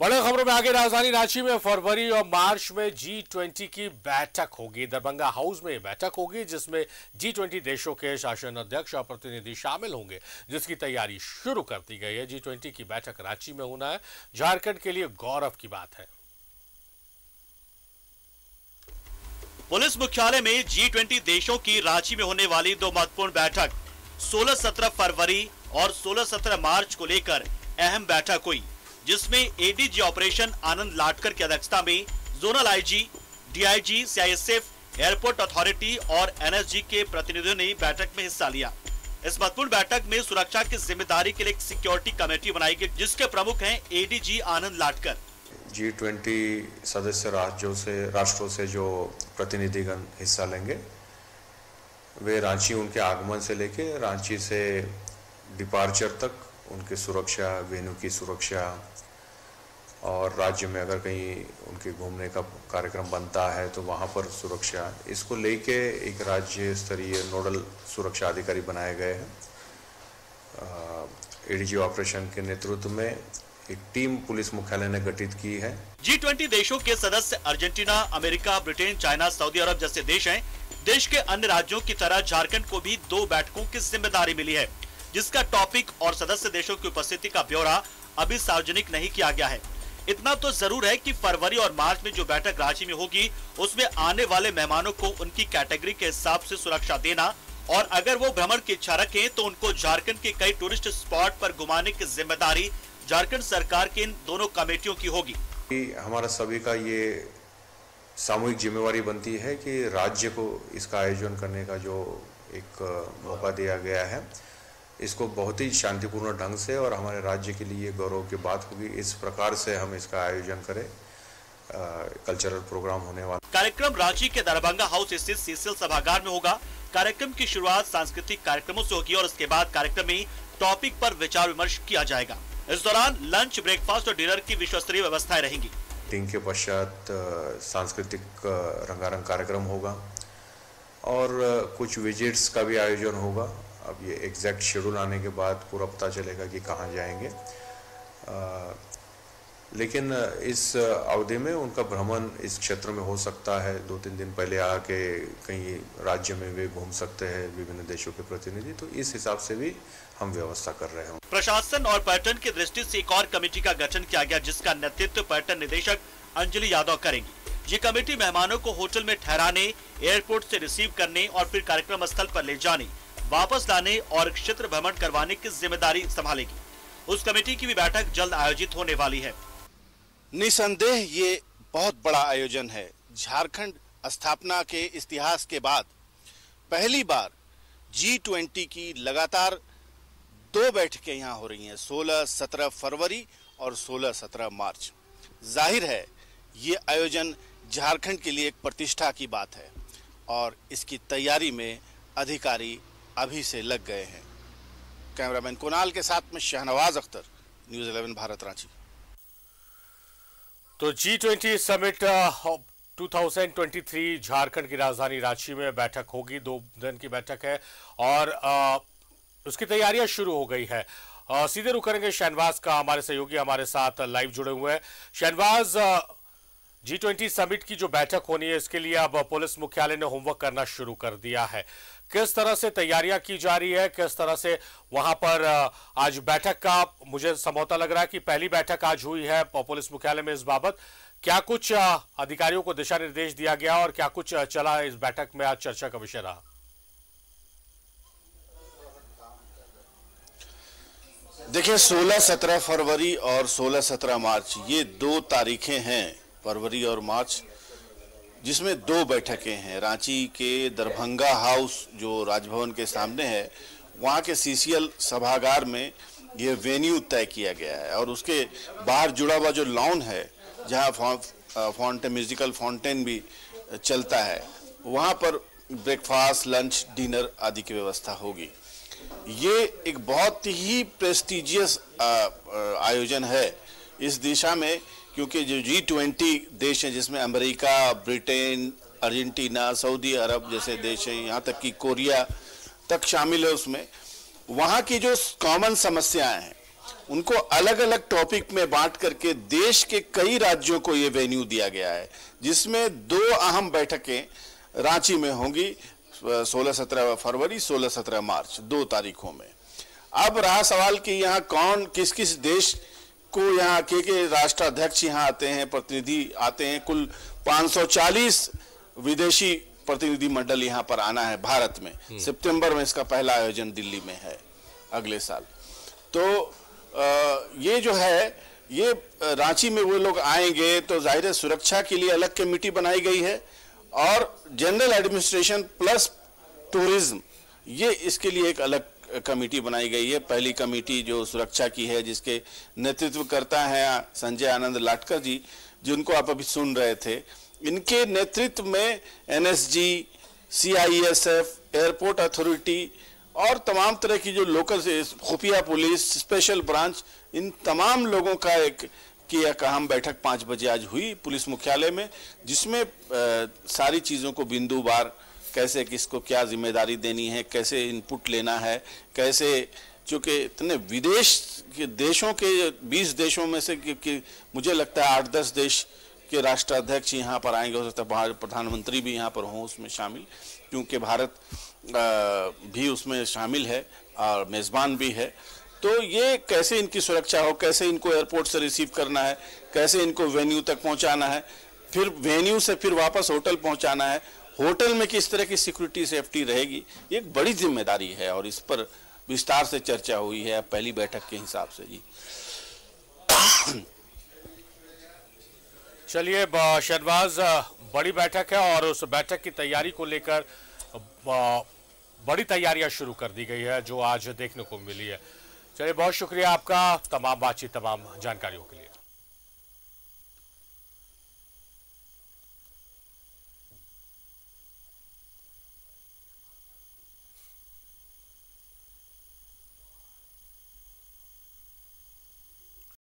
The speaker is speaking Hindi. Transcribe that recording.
बड़ी खबरों में आगे, राजधानी रांची में फरवरी और मार्च में G20 की बैठक होगी। दरभंगा हाउस में बैठक होगी जिसमें G20 देशों के शासन अध्यक्ष और प्रतिनिधि शामिल होंगे, जिसकी तैयारी शुरू कर दी गई है। G20 की बैठक रांची में होना है, झारखंड के लिए गौरव की बात है। पुलिस मुख्यालय में G20 देशों की रांची में होने वाली दो महत्वपूर्ण बैठक 16-17 फरवरी और 16-17 मार्च को लेकर अहम बैठक हुई, जिसमें एडीजी ऑपरेशन आनंद लाटकर की अध्यक्षता में zonal IG, DIG, CISF, airport authority और एनएसजी के प्रतिनिधियों ने बैठक में हिस्सा लिया। इस महत्वपूर्ण बैठक में सुरक्षा की जिम्मेदारी के लिए एक सिक्योरिटी कमेटी बनाई गई, जिसके प्रमुख हैं एडीजी आनंद लाटकर। G20 सदस्य राष्ट्रों से जो प्रतिनिधिगण हिस्सा लेंगे, वे रांची उनके आगमन से लेके रांची से डिपार्चर तक उनकी सुरक्षा, वेन्यू की सुरक्षा और राज्य में अगर कहीं उनके घूमने का कार्यक्रम बनता है तो वहाँ पर सुरक्षा, इसको लेके एक राज्य स्तरीय नोडल सुरक्षा अधिकारी बनाए गए हैं। एडीजी ऑपरेशन के नेतृत्व में एक टीम पुलिस मुख्यालय ने गठित की है। G20 देशों के सदस्य Argentina, America, Britain, China, Saudi Arab जैसे देश हैं। देश के अन्य राज्यों की तरह झारखंड को भी दो बैठकों की जिम्मेदारी मिली है, जिसका टॉपिक और सदस्य देशों की उपस्थिति का ब्यौरा अभी सार्वजनिक नहीं किया गया है। इतना तो जरूर है कि फरवरी और मार्च में जो बैठक रांची में होगी, उसमें आने वाले मेहमानों को उनकी कैटेगरी के हिसाब से सुरक्षा देना और अगर वो भ्रमण की इच्छा रखें तो उनको झारखंड के कई टूरिस्ट स्पॉट पर घुमाने की जिम्मेदारी झारखंड सरकार की इन दोनों कमेटियों की होगी। हमारा सभी का ये सामूहिक जिम्मेवारी बनती है कि राज्य को इसका आयोजन करने का जो एक मौका दिया गया है, इसको बहुत ही शांतिपूर्ण ढंग से और हमारे राज्य के लिए गौरव की बात होगी, इस प्रकार से हम इसका आयोजन करें। कल्चरल प्रोग्राम होने वाला कार्यक्रम रांची के दरभंगा हाउस स्थित सीसीएल सभागार में होगा। कार्यक्रम की शुरुआत सांस्कृतिक कार्यक्रमों से होगी और उसके बाद कार्यक्रम में टॉपिक पर विचार विमर्श किया जाएगा। इस दौरान लंच, ब्रेकफास्ट और डिनर की विश्वस्तरीय व्यवस्थाएं रहेंगी। मीटिंग के पश्चात सांस्कृतिक रंगारंग कार्यक्रम होगा और कुछ विजिट्स का भी आयोजन होगा। अब ये एग्जैक्ट शेड्यूल आने के बाद पूरा पता चलेगा कि कहाँ जाएंगे, लेकिन इस अवधि में उनका भ्रमण इस क्षेत्र में हो सकता है। 2-3 दिन पहले आके कहीं राज्य में वे घूम सकते हैं, विभिन्न देशों के प्रतिनिधि, तो इस हिसाब से भी हम व्यवस्था कर रहे हैं। प्रशासन और पर्यटन की दृष्टि से एक और कमेटी का गठन किया गया, जिसका नेतृत्व पर्यटन निदेशक अंजलि यादव करेंगी। ये कमेटी मेहमानों को होटल में ठहराने, एयरपोर्ट से रिसीव करने और फिर कार्यक्रम स्थल पर ले जाने, वापस लाने और क्षेत्र भ्रमण करवाने की जिम्मेदारी संभालेगी। उस कमेटी की भी बैठक जल्द आयोजित होने वाली है। निसंदेह ये बहुत बड़ा आयोजन है। झारखंड स्थापना के इतिहास के बाद पहली बार G20 की लगातार दो बैठकें यहाँ हो रही हैं, 16-17 फरवरी और 16-17 मार्च। जाहिर है ये आयोजन झारखंड के लिए एक प्रतिष्ठा की बात है और इसकी तैयारी में अधिकारी अभी से लग गए हैं। कैमरामैन कुणाल के साथ में शहनवाज अख्तर, न्यूज़ 11 भारत, रांची। तो G20 समिट 2023 झारखंड की राजधानी रांची में बैठक होगी। 2 दिन की बैठक है और उसकी तैयारियां शुरू हो गई है। सीधे रुख करेंगे शहनवाज का, हमारे सहयोगी हमारे साथ लाइव जुड़े हुए हैं। शहनवाज, G20 समिट की जो बैठक होनी है, इसके लिए अब पुलिस मुख्यालय ने होमवर्क करना शुरू कर दिया है। किस तरह से तैयारियां की जा रही है, किस तरह से वहां पर आज बैठक का, मुझे संभवतः लग रहा है कि पहली बैठक आज हुई है पुलिस मुख्यालय में, इस बाबत क्या कुछ अधिकारियों को दिशा निर्देश दिया गया और क्या कुछ चला इस बैठक में, आज चर्चा का विषय रहा? देखिए, 16-17 फरवरी और 16-17 मार्च ये 2 तारीखें हैं, फरवरी और मार्च, जिसमें 2 बैठकें हैं। रांची के दरभंगा हाउस जो राजभवन के सामने है, वहाँ के सीसीएल सभागार में ये वेन्यू तय किया गया है और उसके बाहर जुड़ा हुआ जो लॉन है, जहाँ फाउंटेन, म्यूजिकल फाउंटेन भी चलता है, वहाँ पर ब्रेकफास्ट, लंच, डिनर आदि की व्यवस्था होगी। ये एक बहुत ही प्रेस्टिजियस आयोजन है इस दिशा में, क्योंकि जो G20 देश हैं, जिसमें America, Britain, Argentina, Saudi Arab जैसे देश हैं, यहाँ तक कि कोरिया तक शामिल है, उसमें वहाँ की जो कॉमन समस्याएं हैं उनको अलग अलग टॉपिक में बांट करके देश के कई राज्यों को ये वेन्यू दिया गया है, जिसमें 2 अहम बैठकें रांची में होंगी 16-17 फरवरी 16-17 मार्च 2 तारीखों में। अब रहा सवाल कि यहाँ कौन किस किस देश को यहाँ के राष्ट्राध्यक्ष यहाँ आते हैं, प्रतिनिधि आते हैं। कुल 540 विदेशी प्रतिनिधि मंडल यहाँ पर आना है भारत में। सितंबर में इसका पहला आयोजन दिल्ली में है अगले साल। तो ये जो है ये रांची में वो लोग आएंगे तो जाहिर है सुरक्षा के लिए अलग कमेटी बनाई गई है और जनरल एडमिनिस्ट्रेशन प्लस टूरिज्म ये इसके लिए एक अलग कमेटी बनाई गई है। पहली कमेटी जो सुरक्षा की है जिसके नेतृत्व करता है संजय आनंद लाटकर जी, जिनको आप अभी सुन रहे थे। इनके नेतृत्व में एनएसजी, सीआईएसएफ, एयरपोर्ट अथॉरिटी और तमाम तरह की जो लोकल खुफिया पुलिस, स्पेशल ब्रांच, इन तमाम लोगों का एक अहम बैठक 5 बजे आज हुई पुलिस मुख्यालय में, जिसमें सारी चीज़ों को बिंदुवार कैसे किसको क्या जिम्मेदारी देनी है, कैसे इनपुट लेना है, कैसे, चूँकि इतने विदेश के देशों के 20 देशों में से कि मुझे लगता है 8-10 देश के राष्ट्राध्यक्ष यहाँ पर आएंगे। हो सकता है प्रधानमंत्री भी यहाँ पर हों उसमें शामिल, क्योंकि भारत भी उसमें शामिल है और मेज़बान भी है। तो ये कैसे इनकी सुरक्षा हो, कैसे इनको एयरपोर्ट से रिसीव करना है, कैसे इनको वेन्यू तक पहुँचाना है, फिर वेन्यू से फिर वापस होटल पहुँचाना है, होटल में किस तरह की सिक्योरिटी सेफ्टी रहेगी, ये एक बड़ी जिम्मेदारी है और इस पर विस्तार से चर्चा हुई है पहली बैठक के हिसाब से। जी चलिए शहनवाज, बड़ी बैठक है और उस बैठक की तैयारी को लेकर बड़ी तैयारियां शुरू कर दी गई है जो आज देखने को मिली है। चलिए बहुत शुक्रिया आपका तमाम बातचीत, तमाम जानकारियों के लिए।